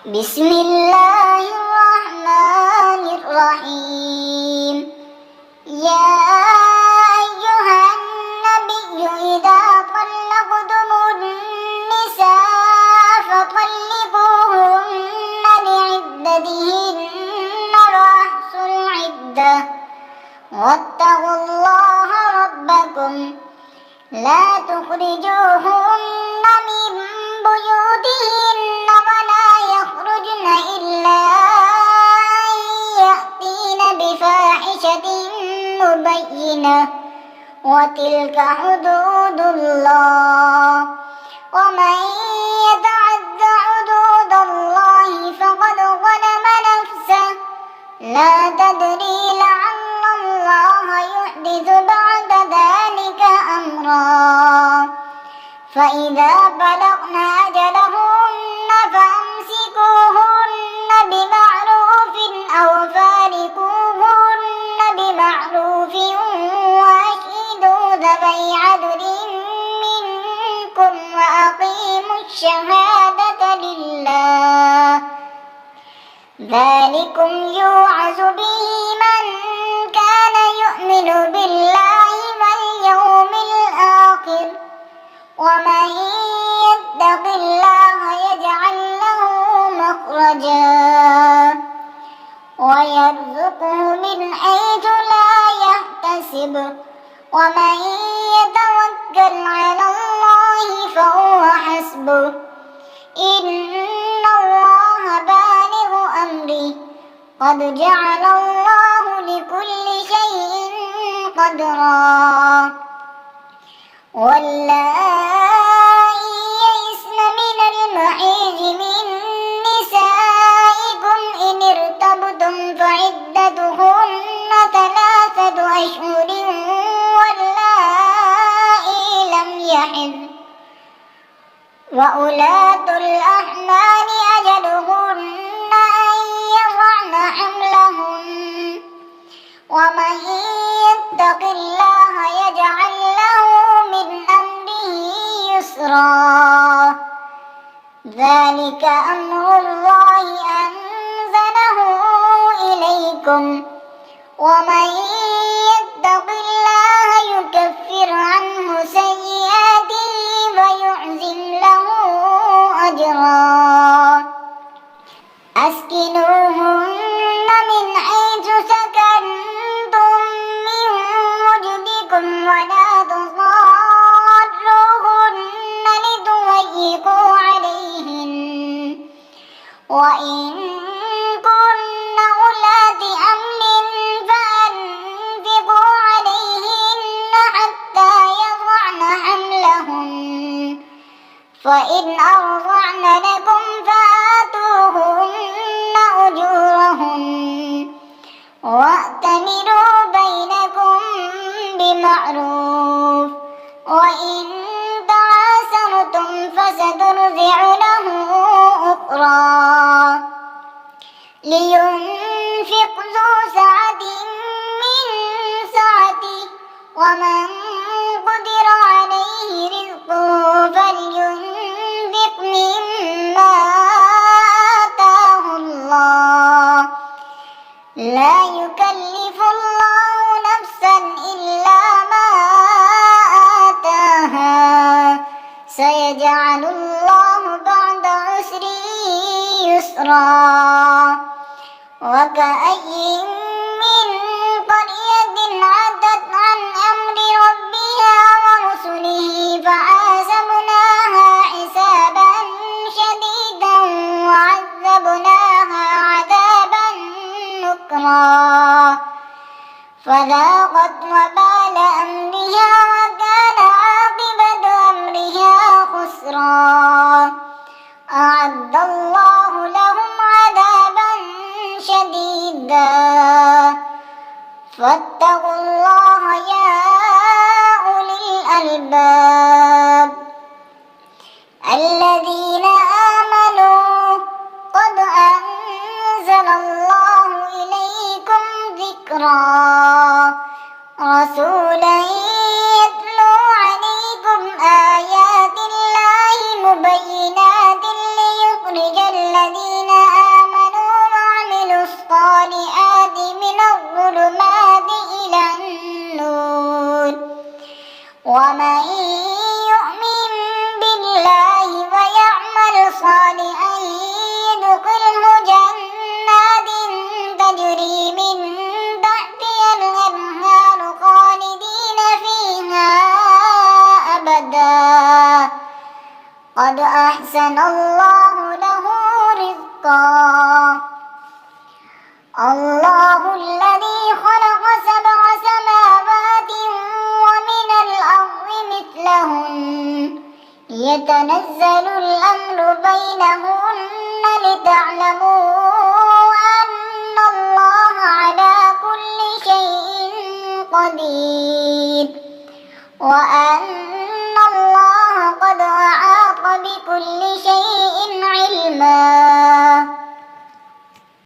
بسم الله الرحمن الرحيم. يا أيها النبي إذا طلقتم النساء فطلقوهن لعدتهن وأحصوا العدة واتقوا الله ربكم لا تخرجوهن من بيوتهن ولا يخرجن إلا أن يأتين بفاحشة مبينة وتلك حدود الله ومن يتعد حدود الله فقد ظلم نفسه لا تدري لعل الله يحدث بعد ذلك أمرا فإذا بلغن أجلهن فأمسكوهن بمعروف أو فارقوهن بمعروف وأشهدوا ذوي عدل منكم وأقيموا الشهادة لله ذلكم يوعظ به من كان يؤمن بالله واليوم الآخر ومن يتق الله يجعل له مخرجا ويرزقه من حيث لا يحتسب ومن يتوكل على الله فهو حسبه إن الله بالغ أمره قد جعل الله لكل شيء قدرا واللائي يئسن من المحيض من نسائكم إن ارتبتم فعدتهن 3 أشهر واللائي لم يحضن وأولاة الأحمال أجلهن أن يضعن حملهن ومن يتق الله يجعل له من أمره يسرا ذلك أمر الله أنزله إليكم ومن يتق الله يكفر عنه سيئاته ويعظم له أجرا أسكنوهن من حيث سكنتم من وجدكم ولا تضاروهن لتضيقوا عليهن وإن كن أولات حمل فأنفقوا عليهن حتى يضعن حملهن فإن أرضعن لكم فآتوهن أجورهن وأتمروا بينكم بمعروف وإن تعاسرتم فسترضع له أخرى لينفق ذو سعة من سعته ومن قدر عليه رزقه فلينفق مما آتاه الله لا يكلف الله نفسا إلا ما آتاها سيجعل الله بعد عسر يسرا وكأي من قرية عتت عن أمر ربها ورسله فحاسبناها حسابا شديدا وعذبناها عذابا نكرا فذاقت وبال أمرها وكان عاقبة أمرها خسرا أعد الله لهم عذابا شديدا فاتقوا الله يا أولي الألباب الذين آمنوا قد أنزل الله إليكم ذكرا رسولا يتلو عليكم آيات الله مبينات ليخرج الذين أحسن الله له رزقا. الله الذي خلق 7 سماوات ومن الأرض مثلهن يتنزل الأمر بينهن لتعلموا